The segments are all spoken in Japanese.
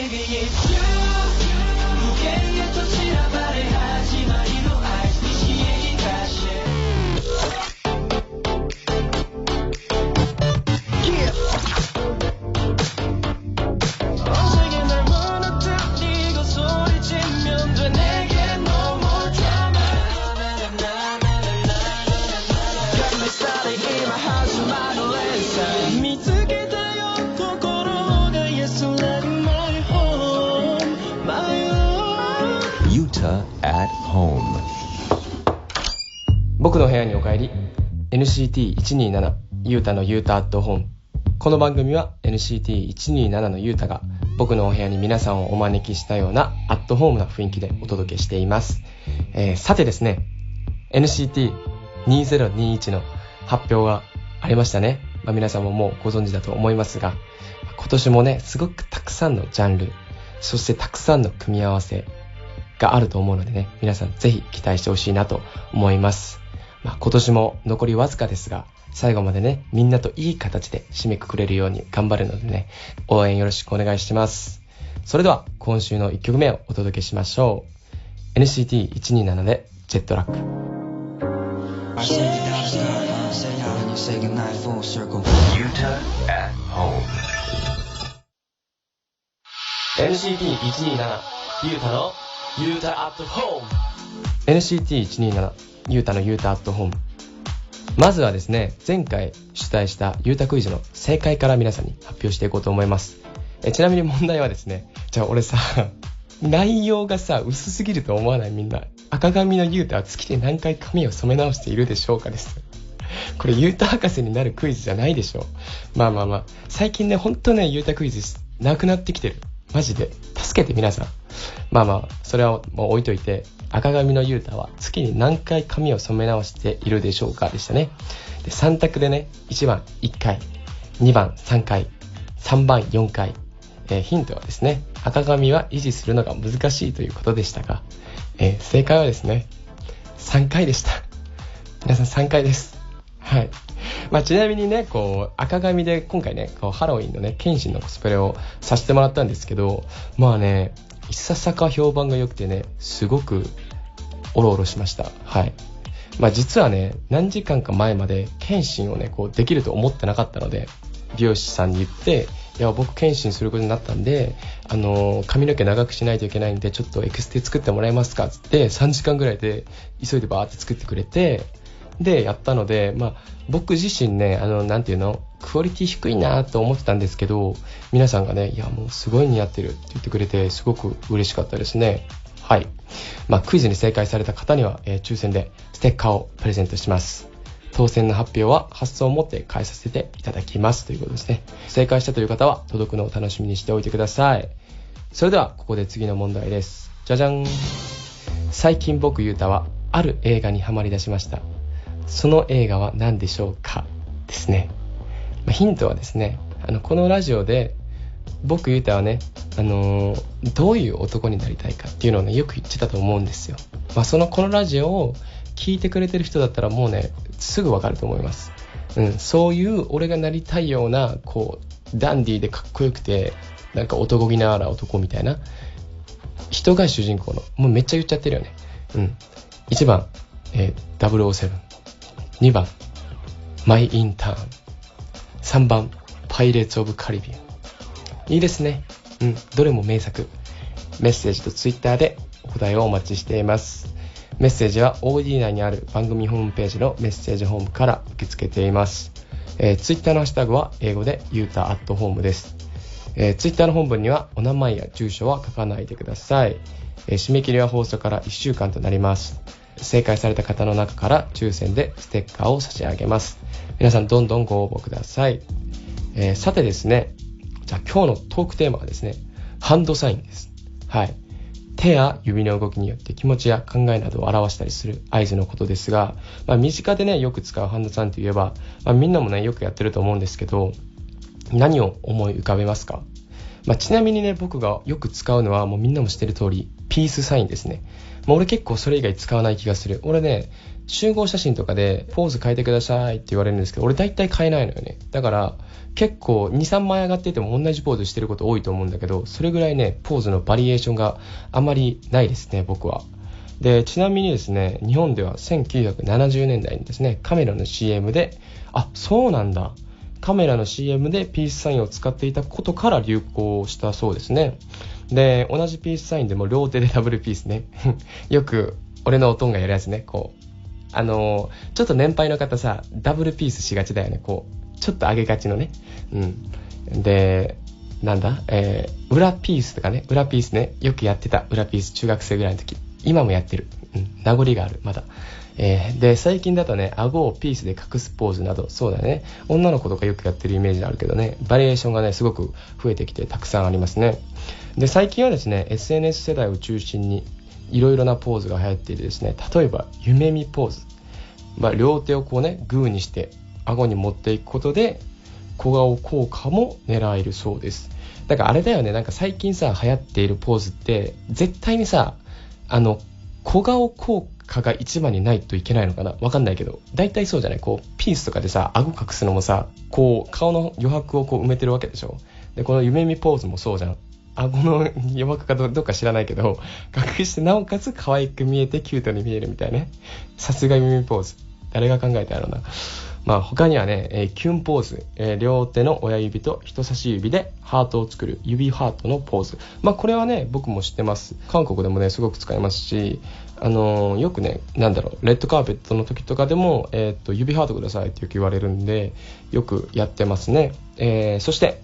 Baby it's you 無限へと散らばれ始まりの愛西へ生かして Yuta at home 僕の部屋にお帰り NCT127 ユータのユータアットホーム。この番組は NCT127 のユータが僕のお部屋に皆さんをお招きしたようなアットホームな雰囲気でお届けしています。さてですね NCT2021 の発表がありましたね。皆さんももうご存知だと思いますが、今年もねすごくたくさんのジャンル、そしてたくさんの組み合わせがあると思うのでね、皆さんぜひ期待してほしいなと思います。今年も残りわずかですが、最後までねみんなといい形で締めくくれるように頑張るのでね、応援よろしくお願いします。それでは今週の1曲目をお届けしましょう。 NCT127 でジェットラック。Yuta at home NCT127 ユータのユータアットホーム。 NCT127 ユータのユータアットホーム。まずはですね、前回主催したユータクイズの正解から皆さんに発表していこうと思います。ちなみに問題はですね、じゃあ俺さ内容がさ薄すぎると思わない？みんな赤髪のユータは月で何回髪を染め直しているでしょうかです。これユータ博士になるクイズじゃないでしょ。まあ最近ね本当ねユータクイズなくなってきてる。マジで助けて皆さん。それはもう置いといて、赤髪のユータは月に何回髪を染め直しているでしょうかでしたね。で3択でね、1番1回、2番3回、3番4回。ヒントはですね、赤髪は維持するのが難しいということでしたが、正解はですね3回でした。皆さん3回です。はい。ちなみにね、赤髪で今回ね、ハロウィンのね、剣心のコスプレをさせてもらったんですけど、いささか評判が良くてね、すごくオロオロしました。はい。実はね、何時間か前まで剣心をね、できると思ってなかったので、美容師さんに言って、いや、僕剣心することになったんで、髪の毛長くしないといけないんで、ちょっとエクステ作ってもらえますかつって3時間ぐらいで急いでバーって作ってくれて、でやったので、僕自身ね、クオリティ低いなと思ってたんですけど、皆さんがね、いやもうすごい似合ってるって言ってくれて、すごく嬉しかったですね。はい。クイズに正解された方には、抽選でステッカーをプレゼントします。当選の発表は発送をもって返させていただきますということですね。正解したという方は届くのを楽しみにしておいてください。それではここで次の問題です。じゃじゃん。最近僕ゆうたはある映画にハマり出しました。その映画は何でしょうかですね。ヒントはですね、このラジオで僕ゆうたはね、どういう男になりたいかっていうのをねよく言ってたと思うんですよ。このラジオを聞いてくれてる人だったらもうねすぐわかると思います。そういう俺がなりたいようなダンディーでかっこよくてなんか男気のある男みたいな人が主人公の、もうめっちゃ言っちゃってるよね。1番、007、2番マイ・インターン、3番パイレーツ・オブ・カリビアン。いいですね。どれも名作。メッセージとツイッターでお答えをお待ちしています。メッセージは OD 内にある番組ホームページのメッセージホームから受け付けています。ツイッターのハッシュタグは英語でユータアットホームです。ツイッターの本文にはお名前や住所は書かないでください。締め切りは放送から1週間となります。正解された方の中から抽選でステッカーを差し上げます。皆さんどんどんご応募ください。さてですね、じゃあ今日のトークテーマはですね、ハンドサインです。はい。手や指の動きによって気持ちや考えなどを表したりする合図のことですが、身近でねよく使うハンドサインといえば、みんなもねよくやってると思うんですけど、何を思い浮かべますか？ちなみにね、僕がよく使うのはもうみんなも知ってる通りピースサインですね。俺結構それ以外使わない気がする。俺ね、集合写真とかでポーズ変えてくださいって言われるんですけど、俺大体変えないのよね。だから結構 2,3 枚上がってても同じポーズしてること多いと思うんだけど、それぐらいね、ポーズのバリエーションがあまりないですね、僕は。で、ちなみにですね、日本では1970年代にですね、カメラの CM で、そうなんだ。カメラの CM でピースサインを使っていたことから流行したそうですね。で、同じピースサインでも両手でダブルピースね。よく俺のおとんがやるやつね。こう、ちょっと年配の方さ、ダブルピースしがちだよね。こう、ちょっと上げがちのね。で、裏ピースとかね。裏ピースね。よくやってた。裏ピース、中学生ぐらいの時。今もやってる。名残がある。まだ。で、最近だとね、顎をピースで隠すポーズなど、そうだね。女の子とかよくやってるイメージあるけどね。バリエーションがね、すごく増えてきてたくさんありますね。で、最近はですね、SNS 世代を中心にいろいろなポーズが流行っていてですね、例えば夢見ポーズ、両手をこうねグーにして顎に持っていくことで小顔効果も狙えるそうです。だからあれだよね、なんか最近さ流行っているポーズって絶対にさ小顔効果が一番にないといけないのかな、わかんないけど大体そうじゃない。こうピースとかでさ顎隠すのもさ、こう顔の余白をこう埋めてるわけでしょ。でこの夢見ポーズもそうじゃん。顎の余白かどっか知らないけど隠してなおかつ可愛く見えてキュートに見えるみたいね。さすが夢見ポーズ、誰が考えたやろうな。他にはね、キュンポーズ、両手の親指と人差し指でハートを作る指ハートのポーズ。これはね僕も知ってます。韓国でもねすごく使いますし、よくねレッドカーペットの時とかでも、指ハートくださいってよく言われるんでよくやってますね。そして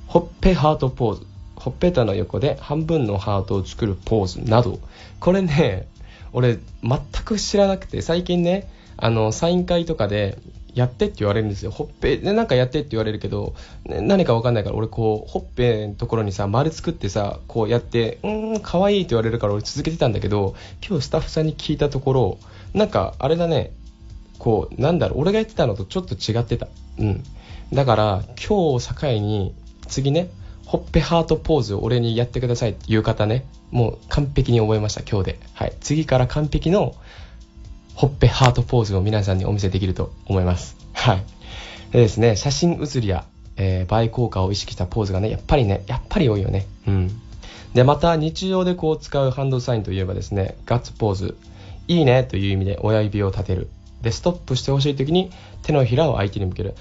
ほっぺハートポーズ、ほっぺたの横で半分のハートを作るポーズなど、これね俺全く知らなくて、最近ねサイン会とかでやってって言われるんですよ。ほっぺでなんかやってって言われるけど、何か分かんないから俺こうほっぺのところにさ丸作ってさこうやって可愛いって言われるから俺続けてたんだけど、今日スタッフさんに聞いたところなんかあれだね、こう俺がやってたのとちょっと違ってた。だから今日を境に次ねほっぺハートポーズを俺にやってくださいっていう方ね、もう完璧に覚えました、今日で。はい、次から完璧のほっぺハートポーズを皆さんにお見せできると思います。はい。でですね、写真写りや、映え効果を意識したポーズがね、やっぱり多いよね。で、また日常でこう使うハンドサインといえばですね、ガッツポーズ、いいねという意味で親指を立てる。で、ストップしてほしい時に手のひらを相手に向ける。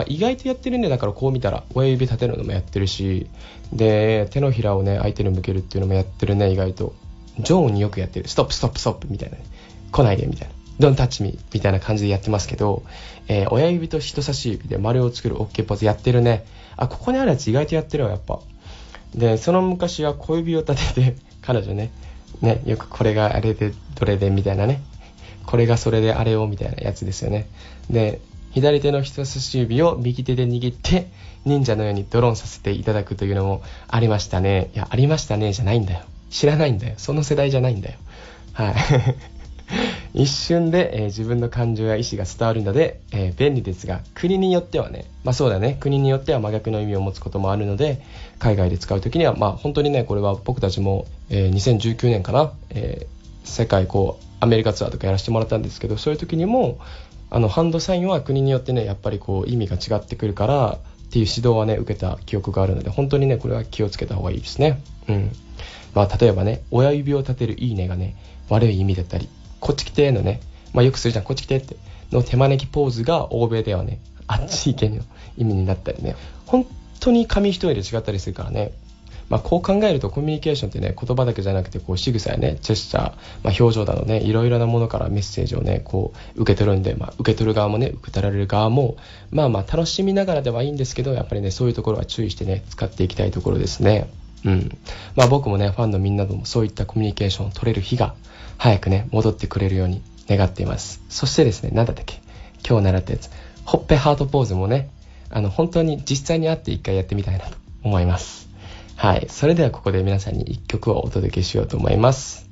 意外とやってるんで、だからこう見たら親指立てるのもやってるし、で、手のひらをね相手に向けるっていうのもやってるね。意外とジョーによくやってる。ストップストップストップみたいなね、来ないでみたいな、ドンタッチミーみたいな感じでやってますけど、親指と人差し指で丸を作る OK ポーズやってるね。ここにあるやつ意外とやってるわ、やっぱ。で、その昔は小指を立てて彼女ねよくこれがあれでどれでみたいなね、これがそれであれをみたいなやつですよね。で、左手の人差し指を右手で握って忍者のようにドローンさせていただくというのもありましたね。いや、ありましたねじゃないんだよ、知らないんだよ、その世代じゃないんだよ。はい一瞬で、自分の感情や意思が伝わるので、便利ですが、国によってはね、そうだね、国によっては真逆の意味を持つこともあるので、海外で使うときには本当にね、これは僕たちも、2019年かな、世界アメリカツアーとかやらせてもらったんですけど、そういう時にもハンドサインは国によってねやっぱり意味が違ってくるからっていう指導はね受けた記憶があるので、本当にねこれは気をつけた方がいいですね。例えばね、親指を立てるいいねがね悪い意味だったり、こっち来てのね、よくするじゃん、こっち来てっての手招きポーズが欧米ではねあっち行けの意味になったりね、本当に紙一重で違ったりするからね。こう考えるとコミュニケーションってね、言葉だけじゃなくて仕草やね、ジェスチャー、表情などね、いろいろなものからメッセージをね受け取るんで、受け取る側もね受け取られる側も楽しみながらではいいんですけど、やっぱりねそういうところは注意してね使っていきたいところですね。僕もねファンのみんなともそういったコミュニケーションを取れる日が早くね戻ってくれるように願っています。そしてですね、なんだったっけ、今日習ったやつ、ほっぺハートポーズもね本当に実際に会って一回やってみたいなと思います。はい、それではここで皆さんに一曲をお届けしようと思います。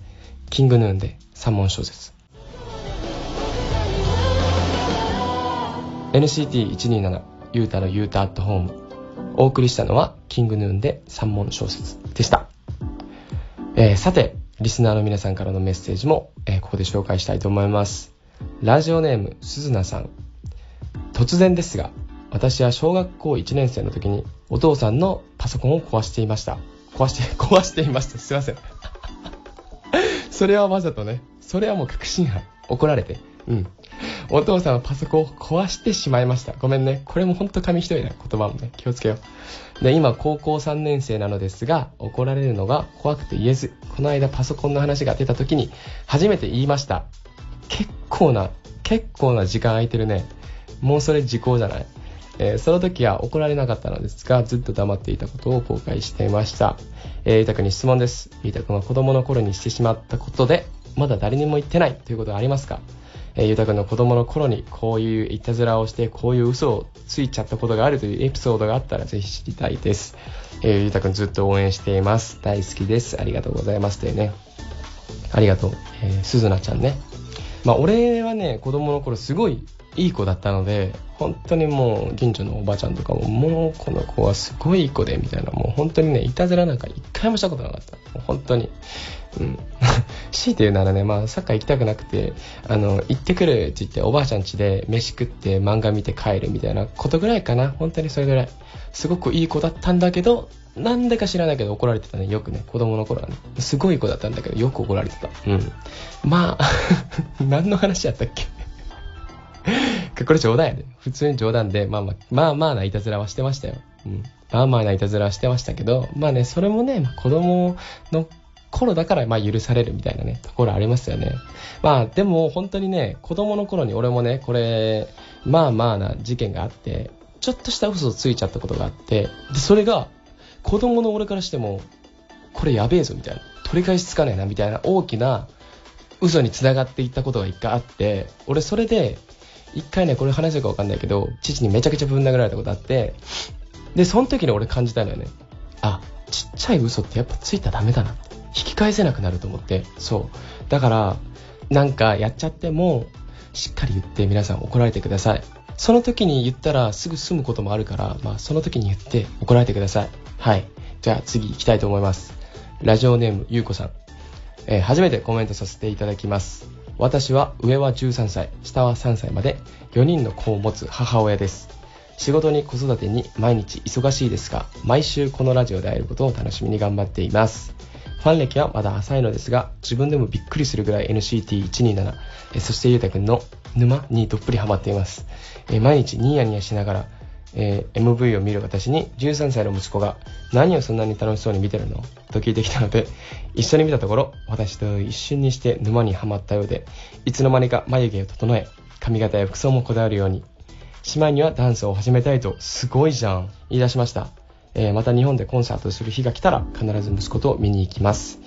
キングヌーンで3文小節。 NCT127 ゆうたのゆうたアットホーム、お送りしたのはキングヌーンで3文小節でした。さてリスナーの皆さんからのメッセージも、ここで紹介したいと思います。ラジオネームすずなさん。突然ですが、私は小学校1年生の時にお父さんのパソコンを壊していました。壊していました。すいません。それはわざとね。それはもう確信犯。怒られて。お父さんはパソコンを壊してしまいました。ごめんね。これもほんと紙一重な言葉もね、気をつけよう。で、今高校3年生なのですが、怒られるのが怖くて言えず、この間パソコンの話が出た時に初めて言いました。結構な時間空いてるね。もうそれ時効じゃない。その時は怒られなかったのですが、ずっと黙っていたことを後悔していました。ゆうたくんに質問です。ゆうたくんは子供の頃にしてしまったことで、まだ誰にも言ってないということはありますか？ゆうたくんの子供の頃にこういういたずらをして、こういう嘘をついちゃったことがあるというエピソードがあったらぜひ知りたいです。ゆうたくんずっと応援しています。大好きです。ありがとうございます。というね。ありがとう。すずなちゃんね。俺はね、子供の頃すごいいい子だったので、本当にもう近所のおばちゃんとかも、もうこの子はすごいいい子でみたいな、もう本当にね、いたずらなんか一回もしたことなかった。もう本当に。強いて言うならね、サッカー行きたくなくて、行ってくるって言っておばあちゃん家で飯食って漫画見て帰るみたいなことぐらいかな。本当にそれぐらい。すごくいい子だったんだけど、なんでか知らないけど怒られてたね。よくね、子供の頃はね。すごい子だったんだけど、よく怒られてた。何の話やったっけこれ冗談やで。普通に冗談で、まあないたずらはしてましたよ。まあないたずらはしてましたけど、それもね、子供の頃だから許されるみたいなね、ところありますよね。でも本当にね、子供の頃に俺もね、これ、な事件があって、ちょっとした嘘をついちゃったことがあって、で、それが、子供の俺からしても、これやべえぞみたいな、取り返しつかねえなみたいな大きな嘘に繋がっていったことが一回あって、俺それで、一回ね、これ話せるか分かんないけど、父にめちゃくちゃぶん殴られたことあって、で、その時に俺感じたのよね。ちっちゃい嘘ってやっぱついたらダメだなって。引き返せなくなると思って。そう。だから、なんかやっちゃっても、しっかり言って皆さん怒られてください。その時に言ったらすぐ済むこともあるから、その時に言って怒られてください。はい。じゃあ次行きたいと思います。ラジオネームゆうこさん。初めてコメントさせていただきます。私は上は13歳、下は3歳まで4人の子を持つ母親です。仕事に子育てに毎日忙しいですが、毎週このラジオで会えることを楽しみに頑張っています。ファン歴はまだ浅いのですが、自分でもびっくりするぐらい NCT127、そしてゆうたくんの沼にどっぷりハマっています。毎日ニヤニヤしながら、MV を見る私に13歳の息子が何をそんなに楽しそうに見てるのと聞いてきたので、一緒に見たところ、私と一瞬にして沼にはまったようで、いつの間にか眉毛を整え、髪型や服装もこだわるように、姉妹にはダンスを始めたいと、すごいじゃん、言い出しました。また日本でコンサートする日が来たら必ず息子と見に行きます。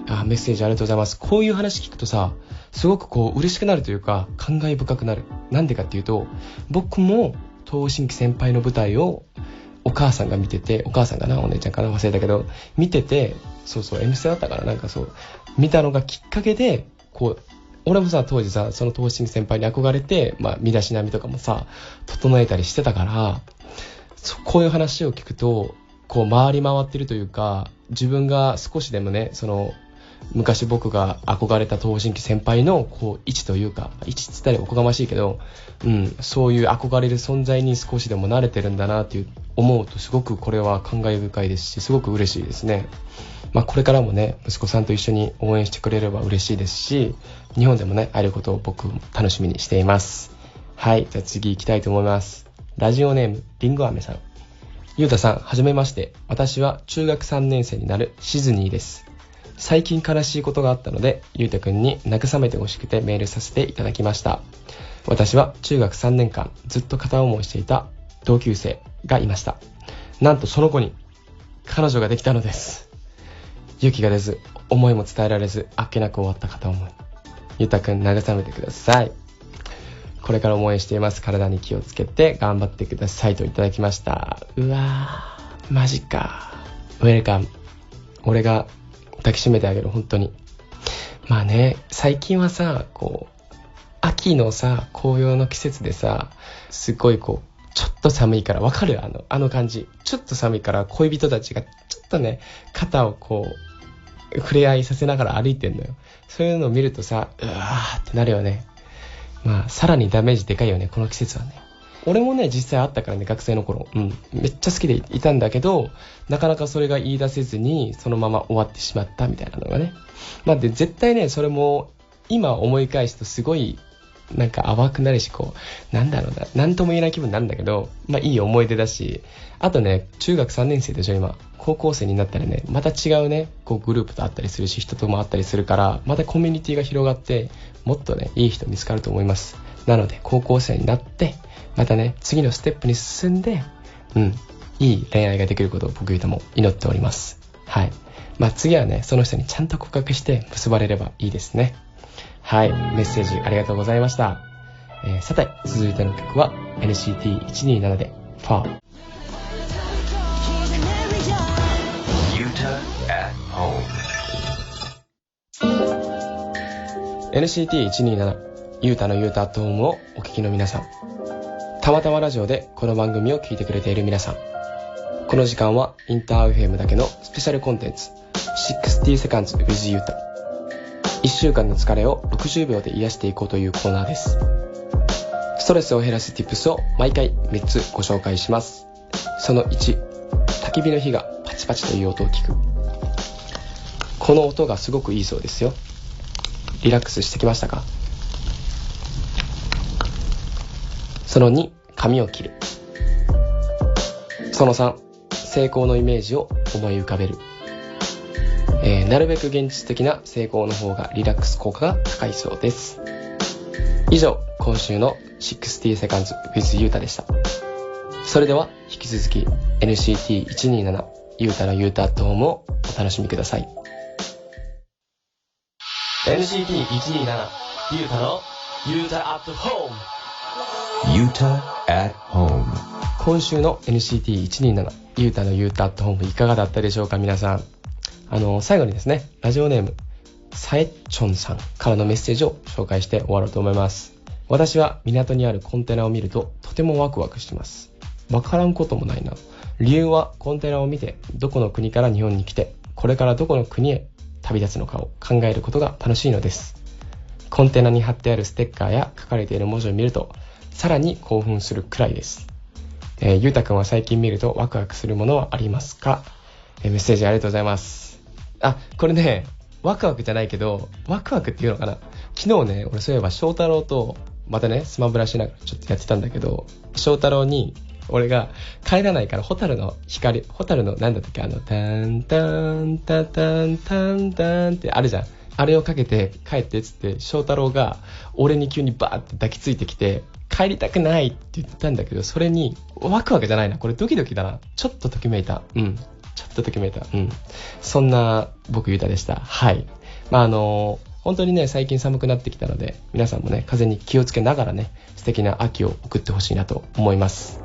メッセージありがとうございます。こういう話聞くとさ、すごく嬉しくなるというか、感慨深くなる。なんでかっていうと、僕も東進期先輩の舞台をお母さんが見てて、お母さんかな、お姉ちゃんかな、忘れたけど、見てて、M ステだったから、見たのがきっかけで、俺もさ、当時さ、その東進期先輩に憧れて、身だしなみとかもさ、整えたりしてたから、こういう話を聞くと、回り回ってるというか、自分が少しでもね、昔僕が憧れた東進期先輩の位置というか、位置って言ったらおこがましいけど、そういう憧れる存在に少しでも慣れてるんだなって思うと、すごくこれは感慨深いですし、すごく嬉しいですね。これからもね、息子さんと一緒に応援してくれれば嬉しいですし、日本でもね、会えることを僕も楽しみにしています。はい、じゃあ次行きたいと思います。ラジオネームりんご飴さん。ゆうたさん、はじめまして。私は中学3年生になるシズニーです。最近悲しいことがあったので、ゆうたくんに慰めてほしくてメールさせていただきました。私は中学3年間ずっと片思いしていた同級生がいました。なんとその子に彼女ができたのです。勇気が出ず、思いも伝えられず、あっけなく終わった片思い。ゆうたくん、慰めてください。これからも応援しています。体に気をつけて頑張ってくださいといただきました。うわー、マジか。ウェルカム。俺が抱きしめてあげる、本当に。最近はさ、秋のさ、紅葉の季節でさ、すごいちょっと寒いから、わかる？あの感じ。ちょっと寒いから恋人たちがちょっとね、肩を触れ合いさせながら歩いてんのよ。そういうのを見るとさ、うわーってなるよね。まあさらにダメージでかいよね、この季節はね。俺もね実際あったからね、学生の頃、めっちゃ好きでいたんだけど、なかなかそれが言い出せずにそのまま終わってしまったみたいなのがね。まあで絶対ね、それも今思い返すとすごいなんか淡くなるし、こうなんだろうな、なんとも言えない気分になるんだけど、まあいい思い出だし、あとね中学3年生でしょ今。高校生になったらね、また違うねこうグループと会ったりするし、人とも会ったりするから、またコミュニティが広がってもっとねいい人見つかると思います。なので高校生になってまたね次のステップに進んで、いい恋愛ができることを僕ゆうたも祈っております。はい。まあ次はねその人にちゃんと告白して結ばれればいいですね。はい、メッセージありがとうございました。さて続いての曲は NCT127 で Far。 Yuta at home. NCT127 ゆうたのゆうたアットホームをお聞きの皆さん、たまたまラジオでこの番組を聞いてくれている皆さん、この時間はインター FM だけのスペシャルコンテンツ60 Seconds with ゆうた。1週間の疲れを60秒で癒していこうというコーナーです。ストレスを減らす Tips を毎回3つご紹介します。その1、焚き火の火がパチパチという音を聞く。この音がすごくいいそうですよ。リラックスしてきましたか？その2、髪を切る。その3、成功のイメージを思い浮かべる。なるべく現実的な成功の方がリラックス効果が高いそうです。以上、今週の60 Seconds with ゆうたでした。それでは引き続き NCT127 ゆうたのゆうたアットホームをお楽しみください。 NCT127 ゆうたのゆうたアットホーム。Yuta at home. 今週の NCT127 ゆうたのゆうたアットホームいかがだったでしょうか皆さん。最後にですね、ラジオネームさえちょんさんからのメッセージを紹介して終わろうと思います。私は港にあるコンテナを見るととてもワクワクしてます。わからんこともないな。理由はコンテナを見てどこの国から日本に来てこれからどこの国へ旅立つのかを考えることが楽しいのです。コンテナに貼ってあるステッカーや書かれている文字を見るとさらに興奮するくらいです。ゆうたくんは最近見るとワクワクするものはありますか？メッセージありがとうございます。これね、ワクワクじゃないけど、ワクワクっていうのかな。昨日ね、俺そういえば翔太郎とまたねスマブラしながらちょっとやってたんだけど、翔太郎に俺が帰らないからホタルの光、ホタルのなんだったっけ、タンタンタタンタンタンってあるじゃん。あれをかけて帰ってっつって、翔太郎が俺に急にバーって抱きついてきて、帰りたくないって言ったんだけど、それにワクワクじゃないな、これドキドキだな。ちょっとときめいた。ちょっとときめいた。そんな僕ゆうたでした。はい。本当にね最近寒くなってきたので、皆さんもね風に気をつけながらね素敵な秋を送ってほしいなと思います。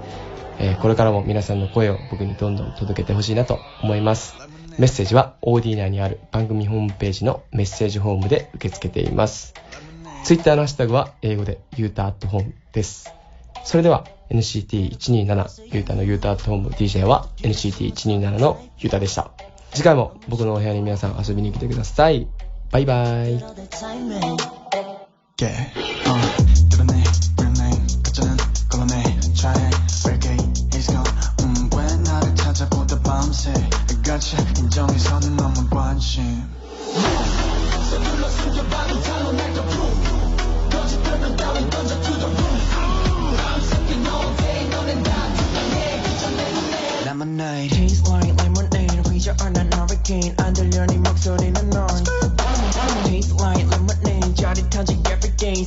これからも皆さんの声を僕にどんどん届けてほしいなと思います。メッセージは OD 内にある番組ホームページのメッセージフォームで受け付けています。Twitter のハッシュタグは英語でゆうたアットホームです。それでは NCT127 ゆうたのゆうたアットホーム DJ は NCT127 のゆうたでした。次回も僕のお部屋に皆さん遊びに来てください。バイバイ。Lemonade tastes like lemonade. We are on an hurricane. 안들려니 목소리는 넌. Tastes like lemonade. 짜릿하지 every day.